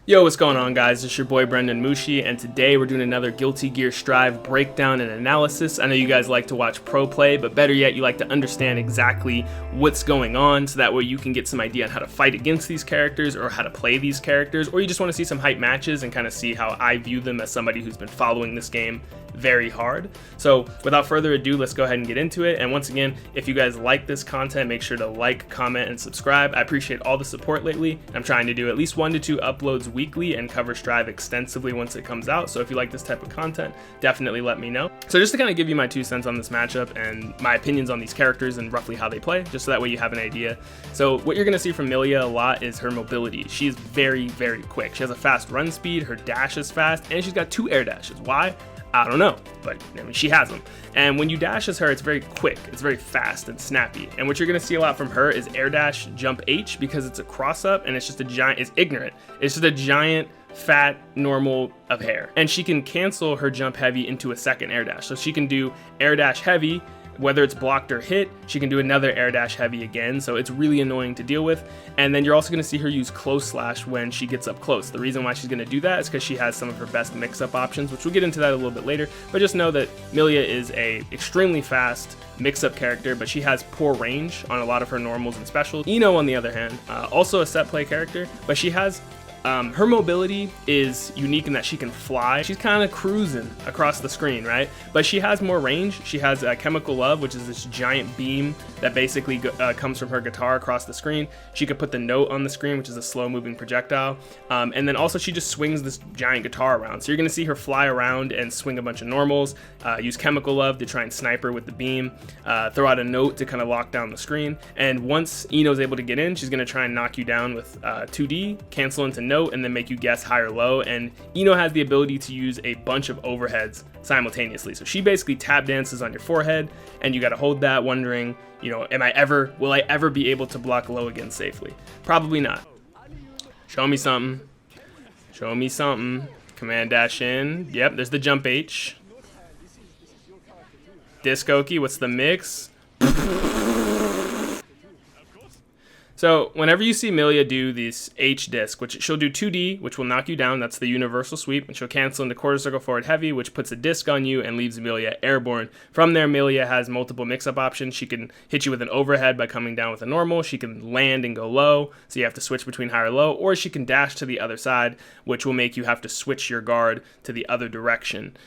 Yo, what's going on, guys? It's your boy BrendanMushi, and today we're doing another Guilty Gear Strive breakdown and analysis. I know you guys like to watch pro play, but better yet, you like to understand exactly what's going on, so that way you can get some idea on how to fight against these characters or how to play these characters, or you just want to see some hype matches and kind of see how I view them as somebody who's been following this game very hard. So without further ado, let's go ahead and get into it. And once again, if you guys like this content, make sure to like, comment, and subscribe. I appreciate all the support lately. I'm trying to do at least 1 to 2 uploads weekly and cover Strive extensively once it comes out. So if you like this type of content, definitely let me know. So just to kind of give you my 2 cents on this matchup and my opinions on these characters and roughly how they play, just so that way you have an idea. So what you're going to see from Millia a lot is her mobility. She's very, very quick. She has a fast run speed, her dash is fast, and she's got 2 air dashes. Why? I don't know, but I mean, she has them. And when you dash as her, it's very quick, it's very fast and snappy. And what you're gonna see a lot from her is air dash jump H, because it's a cross up and it's just a giant, it's ignorant. It's just a giant fat normal of hair. And she can cancel her jump heavy into a second air dash. So she can do air dash heavy, whether it's blocked or hit, she can do another air dash heavy again, so it's really annoying to deal with. And then you're also going to see her use close slash when she gets up close. The reason why she's going to do that is because she has some of her best mix-up options, which we'll get into that a little bit later. But just know that Millia is a extremely fast mix-up character, but she has poor range on a lot of her normals and specials. Ino, on the other hand, also a set play character, but she has her mobility is unique in that she can fly. She's kind of cruising across the screen, right? But she has more range. She has Chemical Love, which is this giant beam that basically comes from her guitar across the screen. She could put the note on the screen, which is a slow-moving projectile. And then also she just swings this giant guitar around. So you're going to see her fly around and swing a bunch of normals, use Chemical Love to try and sniper with the beam, throw out a note to kind of lock down the screen. And once Ino's able to get in, she's going to try and knock you down with 2D, cancel into note, and then make you guess high or low. And Ino has the ability to use a bunch of overheads simultaneously. So she basically tap dances on your forehead, and you got to hold that, wondering, you know, will I ever be able to block low again safely? Probably not. Show me something. Show me something. Command dash in. Yep, there's the jump H. Disc Oki, what's the mix? So whenever you see Millia do this H disc, which she'll do 2D, which will knock you down, that's the universal sweep, and she'll cancel into quarter circle forward heavy, which puts a disc on you and leaves Millia airborne. From there, Millia has multiple mix-up options. She can hit you with an overhead by coming down with a normal. She can land and go low, so you have to switch between high or low, or she can dash to the other side, which will make you have to switch your guard to the other direction,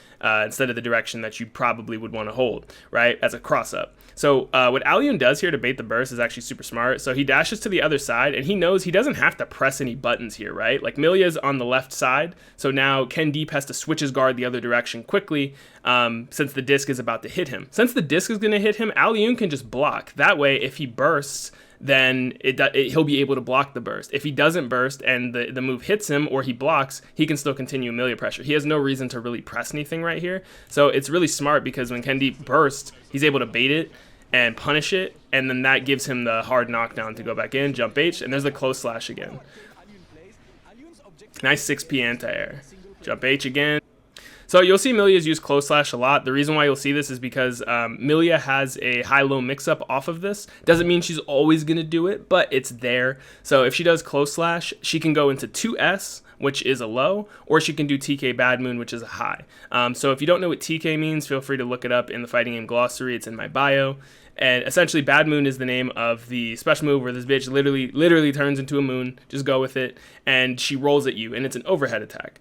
instead of the direction that you probably would want to hold, right, as a cross-up. So what Alioune does here to bait the burst is actually super smart. So he dashes to the other side, and he knows he doesn't have to press any buttons here, right? Like, Millia's on the left side, so now KenDeep has to switch his guard the other direction quickly, since the disc is about to hit him. Since the disc is going to hit him, Alioune can just block. That way, if he bursts, then he'll be able to block the burst. If he doesn't burst and the move hits him or he blocks, he can still continue Millia pressure. He has no reason to really press anything right here. So it's really smart, because when KenDeep bursts, he's able to bait it and punish it, and then that gives him the hard knockdown to go back in, jump H, and there's the close slash again. Nice 6P anti-air. Jump H again. So you'll see Millia's use close slash a lot. The reason why you'll see this is because Millia has a high-low mix-up off of this. Doesn't mean she's always going to do it, but it's there. So if she does close slash, she can go into 2S, which is a low, or she can do TK Bad Moon, which is a high. So if you don't know what TK means, feel free to look it up in the fighting game glossary. It's in my bio. And essentially, Bad Moon is the name of the special move where this bitch literally turns into a moon. Just go with it. And she rolls at you, and it's an overhead attack.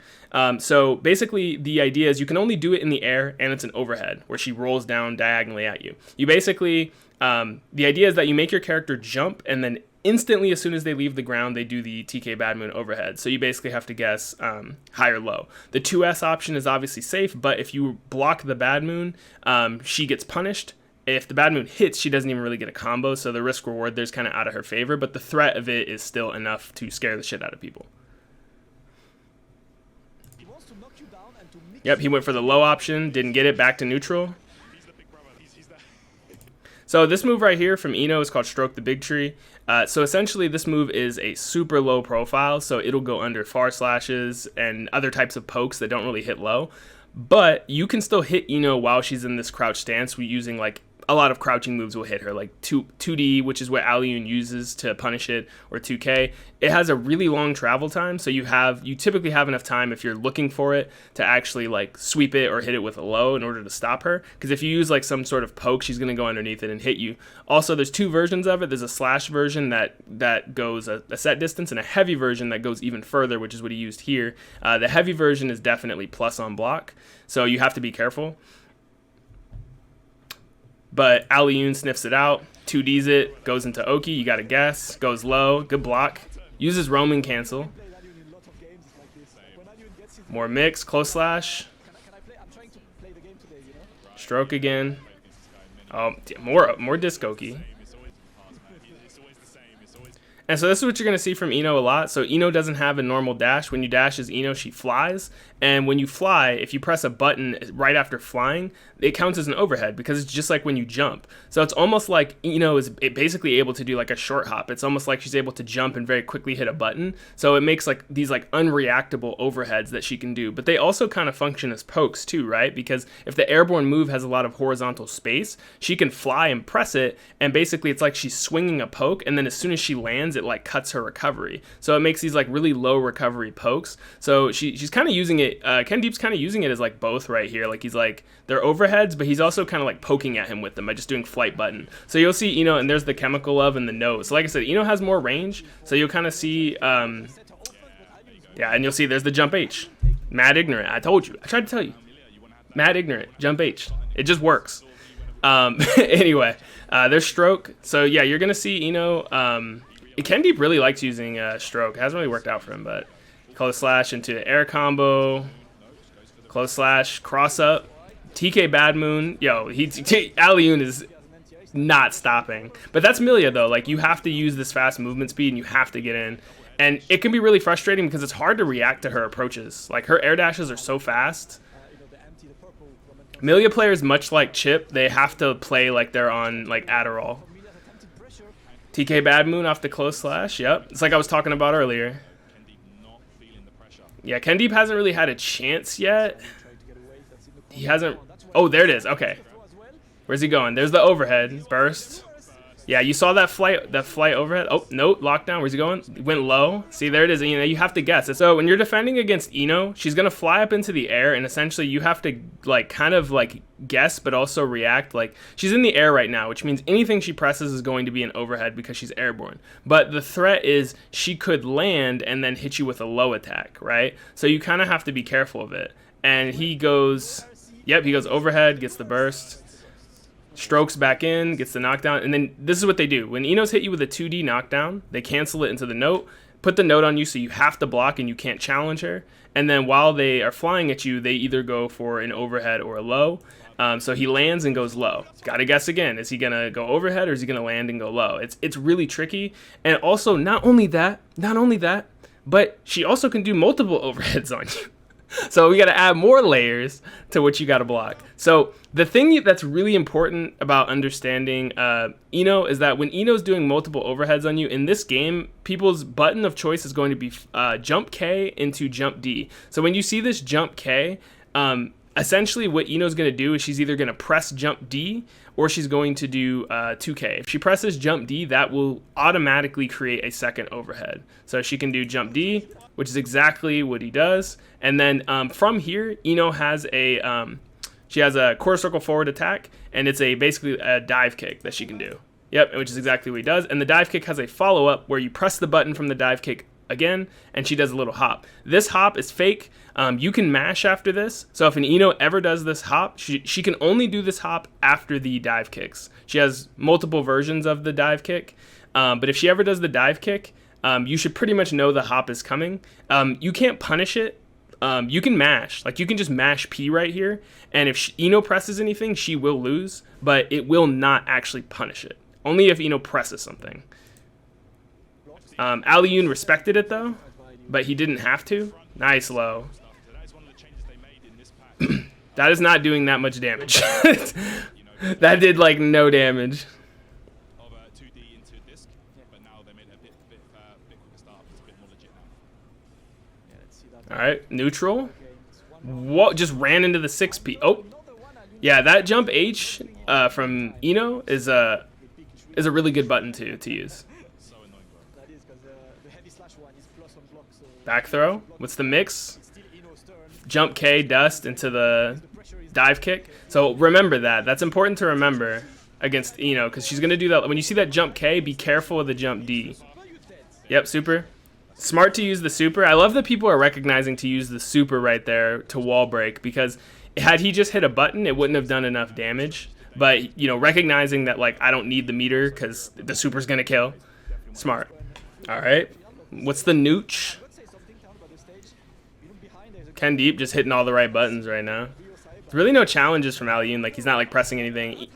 So basically, the idea is you can only do it in the air, and it's an overhead, where she rolls down diagonally at you. You basically, the idea is that you make your character jump, and then instantly, as soon as they leave the ground, they do the TK Bad Moon overhead. So you basically have to guess high or low. The 2S option is obviously safe, but if you block the Bad Moon, she gets punished. If the Bad Moon hits, she doesn't even really get a combo, so the risk-reward there's kind of out of her favor, but the threat of it is still enough to scare the shit out of people. Yep, he went for the low option, didn't get it, back to neutral. So this move right here from Ino is called Stroke the Big Tree. So essentially this move is a super low profile, so it'll go under far slashes and other types of pokes that don't really hit low. But you can still hit Ino while she's in this crouch stance using like a lot of crouching moves will hit her, like 2D, which is what Alioune uses to punish it, or 2K. It has a really long travel time, so you typically have enough time if you're looking for it to actually like sweep it or hit it with a low in order to stop her. Because if you use like some sort of poke, she's gonna go underneath it and hit you. Also, there's two versions of it. There's a slash version that goes a set distance, and a heavy version that goes even further, which is what he used here. The heavy version is definitely plus on block, so you have to be careful. But Alioune sniffs it out, 2Ds it, goes into Oki, you gotta guess, goes low, good block, uses Roman cancel. More mix, close slash. Stroke again. Oh, more disc Oki. And so this is what you're going to see from Ino a lot. So Ino doesn't have a normal dash. When you dash as Ino, she flies. And when you fly, if you press a button right after flying, it counts as an overhead because it's just like when you jump. So it's almost like Ino is basically able to do like a short hop. It's almost like she's able to jump and very quickly hit a button. So it makes like these like unreactable overheads that she can do. But they also kind of function as pokes too, right? Because if the airborne move has a lot of horizontal space, she can fly and press it. And basically it's like she's swinging a poke. And then as soon as she lands, it like cuts her recovery. So it makes these like really low recovery pokes. So she's kind of using it. KenDeep's kind of using it as like both right here. Like he's like, they're overheads, but he's also kind of like poking at him with them by just doing flight button. So you'll see Ino, and there's the chemical love and the nose. So like I said, Ino has more range. So you'll kind of see, yeah, and you'll see there's the jump H. Mad ignorant. I told you. I tried to tell you. Mad ignorant. Jump H. It just works. Anyway, there's stroke. So yeah, you're going to see Ino. KenDeep really likes using stroke. It hasn't really worked out for him, but close slash into air combo, close slash, cross up, TK Bad Moon. Yo, Alioune is not stopping. But that's Millia though. Like you have to use this fast movement speed and you have to get in. And it can be really frustrating because it's hard to react to her approaches. Like her air dashes are so fast. Millia players, much like Chip, they have to play like they're on like Adderall. TK Bad Moon off the close slash. Yep. It's like I was talking about earlier. Yeah, KenDeep hasn't really had a chance yet. He hasn't. Oh, there it is. Okay. Where's he going? There's the overhead. Burst. Yeah, you saw that flight overhead. Oh, no, lockdown. Where's he going? He went low. See, there it is. You have to guess. So when you're defending against Ino, she's going to fly up into the air, and essentially you have to like kind of like guess but also react. Like she's in the air right now, which means anything she presses is going to be an overhead because she's airborne. But the threat is she could land and then hit you with a low attack, right? So you kind of have to be careful of it. And he goes, yep, he goes overhead, gets the burst. Strokes back in, gets the knockdown, and then this is what they do. When Ino's hit you with a 2D knockdown, they cancel it into the note, put the note on you so you have to block and you can't challenge her, and then while they are flying at you, they either go for an overhead or a low. So he lands and goes low. Gotta guess again. Is he gonna go overhead or is he gonna land and go low? It's really tricky. And also, not only that, but she also can do multiple overheads on you. So we got to add more layers to what you got to block. So the thing that's really important about understanding Ino is that when Ino's doing multiple overheads on you, in this game, people's button of choice is going to be jump K into jump D. So when you see this jump K, essentially what Ino's going to do is she's either going to press jump D or she's going to do 2K. If she presses jump D, that will automatically create a second overhead. So she can do jump D, which is exactly what he does. And then from here, Ino has she has a quarter circle forward attack, and it's basically a dive kick that she can do. Yep, which is exactly what he does. And the dive kick has a follow-up where you press the button from the dive kick again, and she does a little hop. This hop is fake. You can mash after this. So if an Ino ever does this hop, she can only do this hop after the dive kicks. She has multiple versions of the dive kick. But if she ever does the dive kick, you should pretty much know the hop is coming. You can't punish it. You can mash. Like you can just mash P right here. And if Ino presses anything, she will lose. But it will not actually punish it. Only if Ino presses something. Alioune respected it though, but he didn't have to. Nice low. That is not doing that much damage. That did like no damage. All right, neutral. What? Just ran into the 6P. Oh, Yeah, that jump H from Eno is a really good button to use. Back throw. What's the mix? Jump K, dust into the dive kick. So remember that. That's important to remember against Eno, because she's going to do that. When you see that jump K, be careful of the jump D. Yep, super. Smart to use the super. I love that people are recognizing to use the super right there to wall break, because had he just hit a button, it wouldn't have done enough damage. But, you know, recognizing that, like, I don't need the meter because the super's going to kill. Smart. All right. What's the nooch? KenDeep just hitting all the right buttons right now. There's really no challenges from Alioune. Like, he's not, like, pressing anything.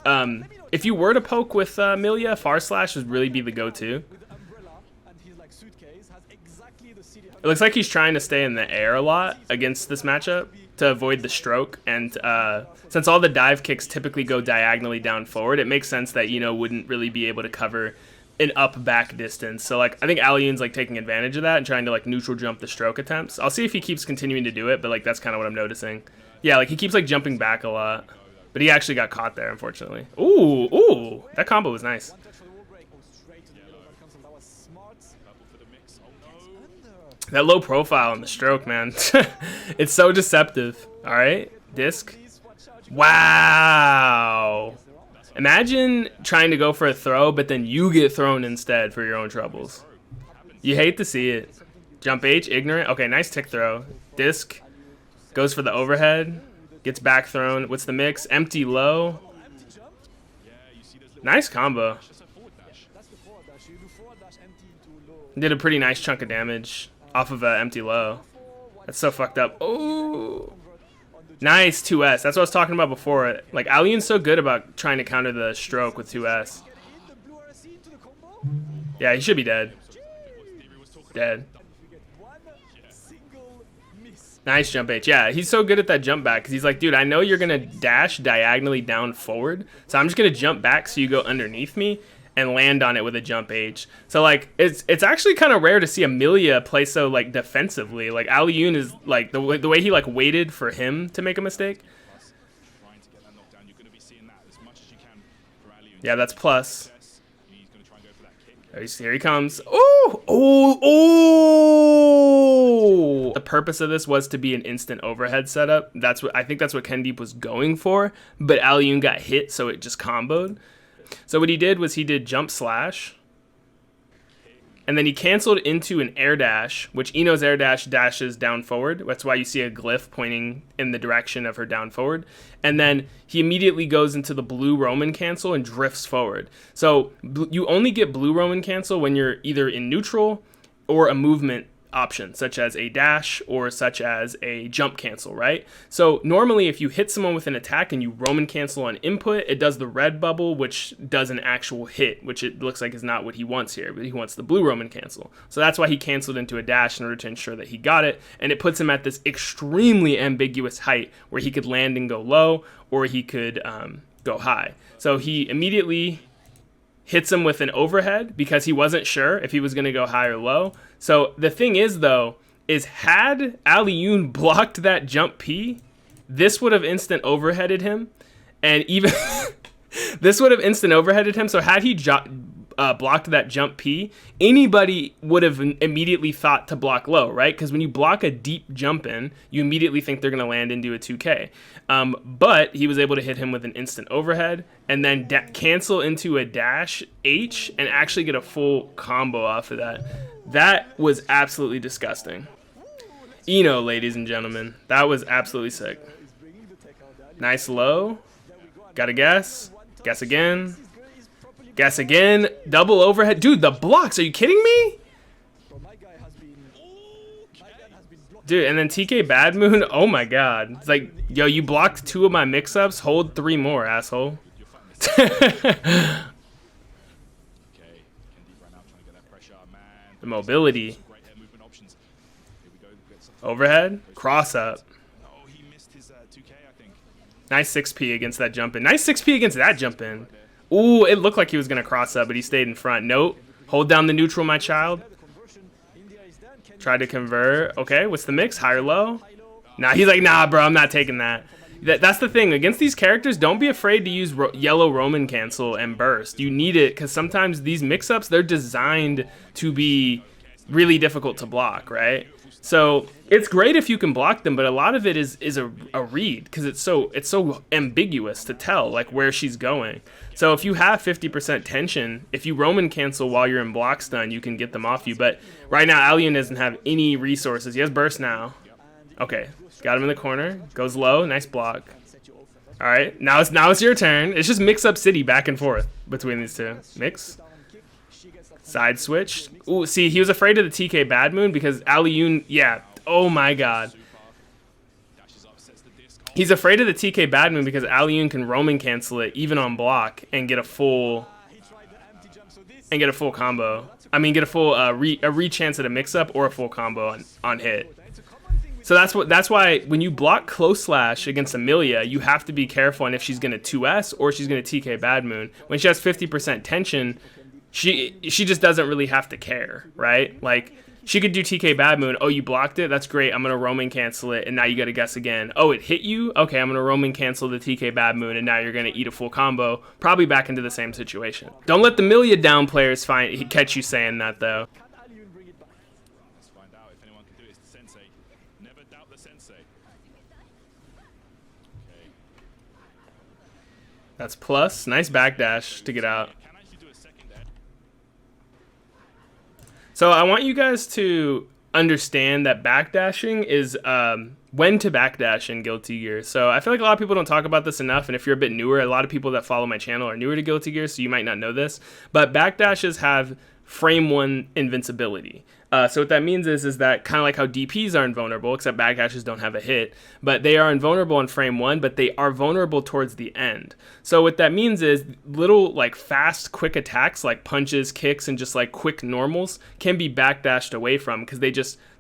If you were to poke with Millia, far slash would really be the go-to. It looks like he's trying to stay in the air a lot against this matchup to avoid the stroke. And since all the dive kicks typically go diagonally down forward, it makes sense that, you know, wouldn't really be able to cover an up-back distance. So, like, I think Alioune's, like, taking advantage of that and trying to, like, neutral jump the stroke attempts. I'll see if he keeps continuing to do it, but, like, that's kind of what I'm noticing. Yeah, like, he keeps, like, jumping back a lot. But he actually got caught there, unfortunately. Ooh, ooh, that combo was nice. That low profile on the stroke, man. It's so deceptive. All right, disc. Wow. Imagine trying to go for a throw, but then you get thrown instead for your own troubles. You hate to see it. Jump H, ignorant. Okay, nice tick throw. Disc. Goes for the overhead. Gets back thrown. What's the mix? Empty low. Nice combo. Did a pretty nice chunk of damage off of an empty low. That's so fucked up. Oh. Nice 2S. That's what I was talking about before. Like, Alioune's so good about trying to counter the stroke with 2S. Yeah, he should be dead. Dead. Nice jump H. Yeah, he's so good at that jump back because he's like, dude, I know you're going to dash diagonally down forward, so I'm just going to jump back so you go underneath me and land on it with a jump H. So, like, it's actually kind of rare to see a Millia play so, like, defensively. Like, Alioune is, like, the way he, like, waited for him to make a mistake. Yeah, that's plus. Here he comes. Oh, oh, oh! The purpose of this was to be an instant overhead setup. I think that's what KenDeep was going for, but Alioune got hit, so it just comboed. So what he did was he did jump slash, and then he canceled into an air dash, which Eno's air dash dashes down forward. That's why you see a glyph pointing in the direction of her down forward. And then he immediately goes into the blue Roman cancel and drifts forward. So you only get blue Roman cancel when you're either in neutral or a movement option, such as a dash or such as a jump cancel, right? So normally if you hit someone with an attack and you Roman cancel on input, it does the red bubble, which does an actual hit, which it looks like is not what he wants here, but he wants the blue Roman cancel. So that's why he canceled into a dash in order to ensure that he got it, and it puts him at this extremely ambiguous height where he could land and go low, or he could go high. So he immediately hits him with an overhead because he wasn't sure if he was going to go high or low. So the thing is, though, is had Alioune blocked that jump P, this would have instant overheaded him, and even this would have instant overheaded him. So had he blocked that jump P, anybody would have immediately thought to block low, right? Because when you block a deep jump in, you immediately think they're going to land into a 2K. But he was able to hit him with an instant overhead and then cancel into a dash H and actually get a full combo off of that. That was absolutely disgusting. Eno, ladies and gentlemen, that was absolutely sick. Nice low. Got a guess. Guess again. Guess again. Double overhead. Dude, the blocks. Are you kidding me? Dude, and then TK Bad Moon. Oh my god. It's like, yo, you blocked 2 of my mix-ups. Hold 3 more, asshole. The mobility. Overhead. Cross up. Nice 6P against that jump in. Nice 6P against that jump in. Ooh, it looked like he was going to cross up, but he stayed in front. Nope. Hold down the neutral, my child. Try to convert. Okay, what's the mix? High or low? Nah, he's like, nah, bro, I'm not taking that. That's the thing. Against these characters, don't be afraid to use yellow Roman cancel and burst. You need it because sometimes these mix-ups, they're designed to be really difficult to block, right? So it's great if you can block them, but a lot of it is a read because it's so ambiguous to tell like where she's going. So if you have 50% tension, if you Roman cancel while you're in block stun, you can get them off you. But right now, Alioune doesn't have any resources. He has burst now. Okay, got him in the corner. Goes low, nice block. All right, now it's your turn. It's just mix up city back and forth between these two. Mix. Side switch. Ooh, see, he was afraid of the TK Bad Moon because Alioune, yeah. Oh my god. He's afraid of the TK Bad Moon because Alioune can Roman cancel it even on block and get a full combo. I mean, get a full a re-chance at a mix-up or a full combo on hit. So that's why when you block close slash against Millia, you have to be careful on if she's going to 2S or she's going to TK Bad Moon. When she has 50% tension, she just doesn't really have to care, right? Like, she could do TK Bad Moon. Oh, you blocked it? That's great. I'm going to Roman cancel it, and now you got to guess again. Oh, it hit you? Okay, I'm going to Roman cancel the TK Bad Moon, and now you're going to eat a full combo, probably back into the same situation. Don't let the Millia down players catch you saying that, though. That's plus. Nice backdash to get out. So I want you guys to understand that backdashing is when to backdash in Guilty Gear. So I feel like a lot of people don't talk about this enough, and if you're a bit newer, a lot of people that follow my channel are newer to Guilty Gear, so you might not know this. But backdashes have frame 1 invincibility. So what that means is that kind of like how DPs are invulnerable, except backdashes don't have a hit, but they are invulnerable in frame 1, but they are vulnerable towards the end. So what that means is little like fast, quick attacks like punches, kicks, and just like quick normals can be backdashed away from because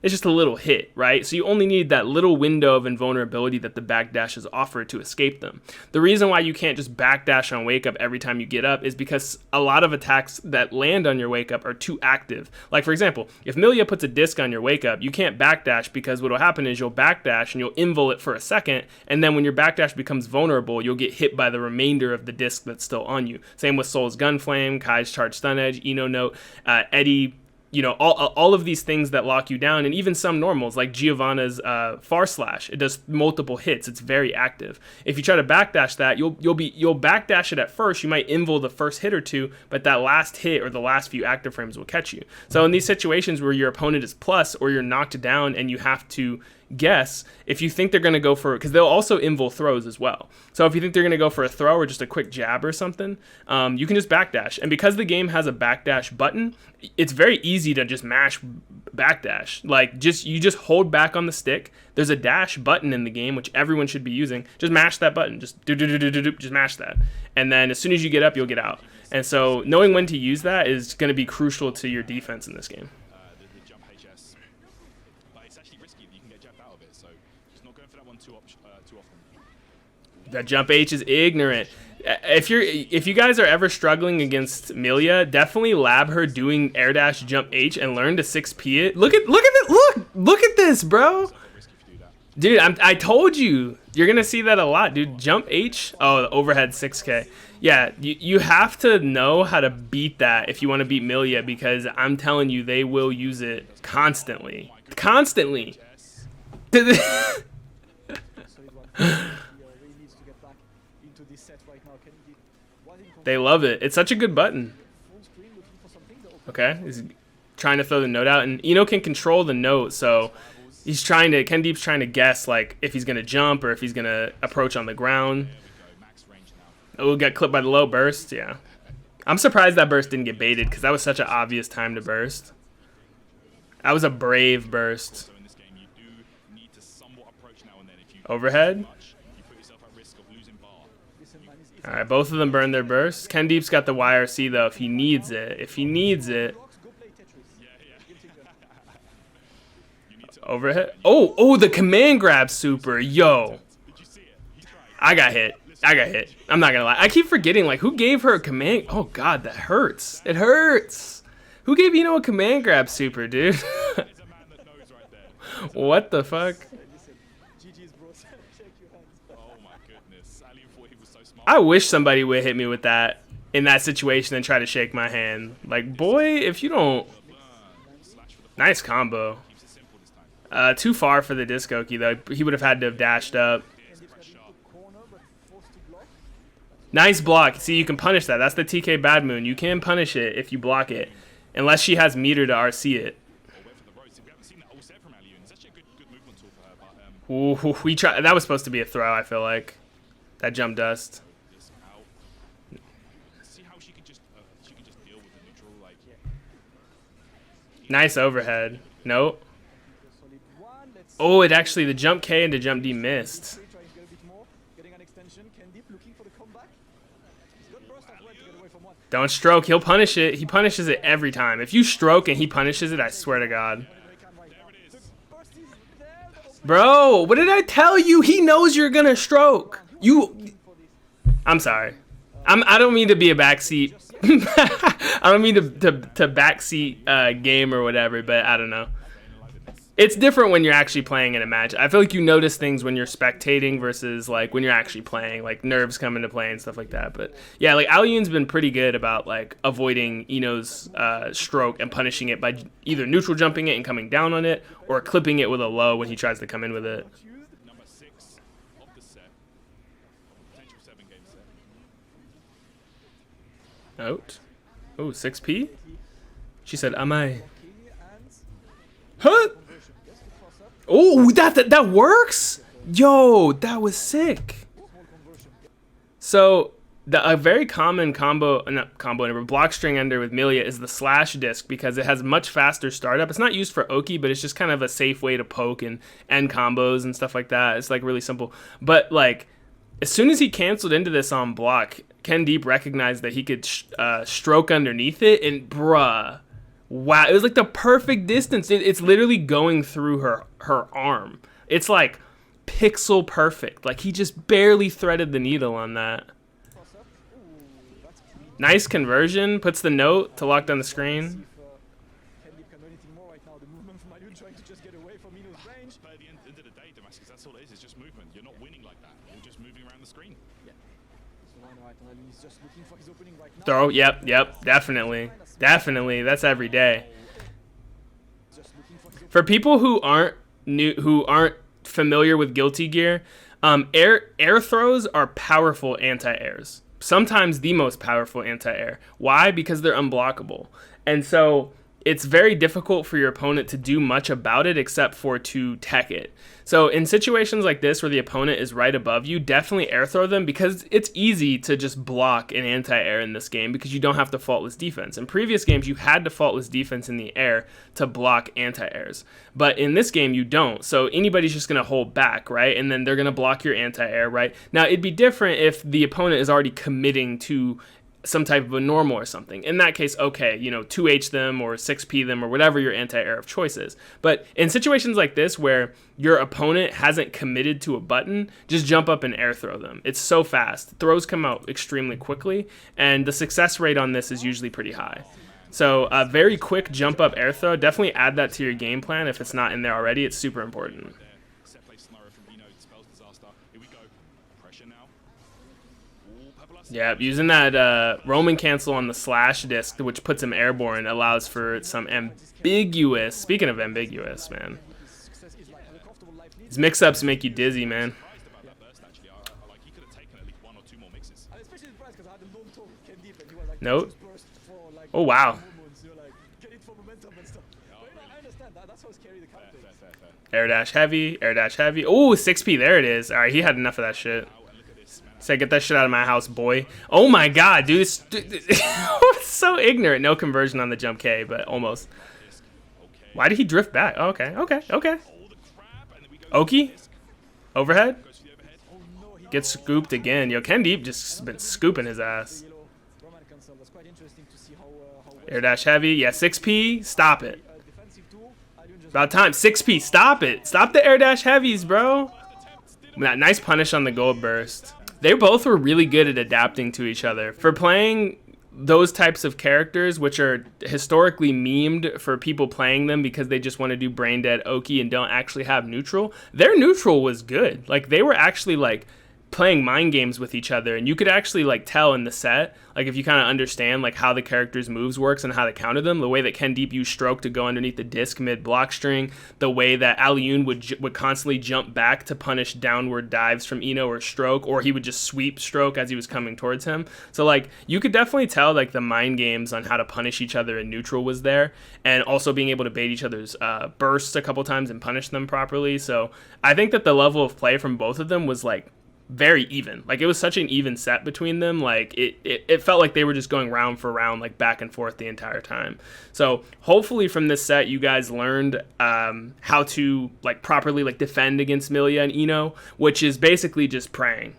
it's just a little hit, right? So you only need that little window of invulnerability that the backdashes offer to escape them. The reason why you can't just backdash on wake up every time you get up is because a lot of attacks that land on your wake up are too active. Like for example, if Millia puts a disc on your wake up, you can't backdash because what will happen is you'll backdash and you'll invul it for a second, and then when your backdash becomes vulnerable, you'll get hit by the remainder of the disc that's still on you. Same with Soul's Gunflame, Kai's Charge Stun Edge, Eno Note, Eddie. You know, all of these things that lock you down, and even some normals like Giovanna's Far Slash. It does multiple hits. It's very active. If you try to backdash that, you'll backdash it at first. You might invul the first hit or two, but that last hit or the last few active frames will catch you. So in these situations where your opponent is plus or you're knocked down and you have to guess, if you think they're going to go for, because they'll also invul throws as well. So if you think they're going to go for a throw or just a quick jab or something, you can just backdash. And because the game has a backdash button, it's very easy to just mash backdash. Like you just hold back on the stick. There's a dash button in the game, which everyone should be using. Just mash that button. Just just mash that. And then as soon as you get up, you'll get out. And so knowing when to use that is going to be crucial to your defense in this game. That jump H is ignorant. If you guys are ever struggling against Millia, definitely lab her doing air dash jump H and learn to 6P it. Look at this, bro. Dude, I told you. You're gonna see that a lot, dude. Jump H. Oh, the overhead 6K. Yeah, you have to know how to beat that if you want to beat Millia, because I'm telling you, they will use it constantly. Constantly. They love it. It's such a good button. Okay, he's trying to throw the note out, and Eno can control the note, so KenDeep's trying to guess like if he's gonna jump or if he's gonna approach on the ground. Oh, got clipped by the low burst. Yeah, I'm surprised that burst didn't get baited because that was such an obvious time to burst. That was a brave burst. Overhead. Alright, both of them burn their bursts. KenDeep's got the YRC though if he needs it. If he needs it. Overhead. Oh, the command grab super. Yo. I got hit. I'm not gonna lie. I keep forgetting, like, who gave her a command? Oh god, that hurts. It hurts. Who gave Eno a command grab super, dude? What the fuck? I wish somebody would hit me with that in that situation and try to shake my hand. Like, boy, if you don't... Nice combo. Too far for the disco key, though. He would have had to have dashed up. Nice block. See, you can punish that. That's the TK Bad Moon. You can punish it if you block it. Unless she has meter to RC it. Ooh, we try. That was supposed to be a throw, I feel like. That jump dust. Nice overhead. Nope. Oh, it actually, the jump K and the jump D missed. Don't stroke. He'll punish it. He punishes it every time. If you stroke and he punishes it, I swear to God. Bro, what did I tell you? He knows you're going to stroke. I'm sorry. I don't mean to be a backseat. I don't mean to backseat game or whatever, but I don't know. It's different when you're actually playing in a match. I feel like you notice things when you're spectating versus like when you're actually playing, like nerves come into play and stuff like that. But yeah, like Alioun's been pretty good about like avoiding Ino's stroke and punishing it by either neutral jumping it and coming down on it or clipping it with a low when he tries to come in with it. Out. Oh, 6P? She said, am I? Huh? Oh, that works? Yo, that was sick. So, a very common block string ender with Millia is the slash disc because it has much faster startup. It's not used for Oki, but it's just kind of a safe way to poke and end combos and stuff like that. It's like really simple. But like, as soon as he canceled into this on block, KenDeep recognized that he could stroke underneath it, and bruh, wow, it was like the perfect distance. It's literally going through her arm. It's like pixel perfect. Like he just barely threaded the needle on that. Nice conversion. Puts the note to lock down the screen. Throw, yep, definitely. That's every day. For people who aren't familiar with Guilty Gear, air throws are powerful anti-airs. Sometimes the most powerful anti-air. Why? Because they're unblockable. And so it's very difficult for your opponent to do much about it except for to tech it. So in situations like this where the opponent is right above you, definitely air throw them because it's easy to just block an anti-air in this game because you don't have to faultless defense. In previous games, you had to faultless defense in the air to block anti-airs. But in this game, you don't. So anybody's just going to hold back, right? And then they're going to block your anti-air, right? Now, it'd be different if the opponent is already committing to some type of a normal or something. In that case, okay, you know, 2H them or 6P them or whatever your anti-air of choice is. But in situations like this where your opponent hasn't committed to a button, just jump up and air throw them. It's so fast. Throws come out extremely quickly, and the success rate on this is usually pretty high. So a very quick jump up air throw, definitely add that to your game plan if it's not in there already. It's super important. Yeah, using that Roman cancel on the slash disc, which puts him airborne, allows for some ambiguous... Speaking of ambiguous, man. These mix-ups make you dizzy, man. Note. Oh, wow. Air dash heavy, air dash heavy. Oh, 6P, there it is. All right, he had enough of that shit. Say, get that shit out of my house, boy. Oh my god, dude. It's so ignorant. No conversion on the jump K, but almost. Why did he drift back? Oh, okay. Oki? Overhead? Gets scooped again. Yo, KenDeep just been scooping his ass. Air dash heavy. Yeah, 6P. Stop it. About time. 6P. Stop it. Stop the air dash heavies, bro. Nice punish on the gold burst. They both were really good at adapting to each other. For playing those types of characters, which are historically memed for people playing them because they just want to do brain dead Oki and don't actually have neutral, their neutral was good. Like, they were actually, like, playing mind games with each other, and you could actually like tell in the set, like if you kind of understand like how the characters' moves works and how to counter them, the way that KenDeep used stroke to go underneath the disc mid block string, the way that Alioune would constantly jump back to punish downward dives from Eno or stroke, or he would just sweep stroke as he was coming towards him. So like you could definitely tell like the mind games on how to punish each other in neutral was there, and also being able to bait each other's bursts a couple times and punish them properly. So I think that the level of play from both of them was like very even. Like it was such an even set between them. Like it felt like they were just going round for round, like back and forth the entire time. So hopefully from this set you guys learned how to like properly like defend against Millia and Eno, which is basically just praying.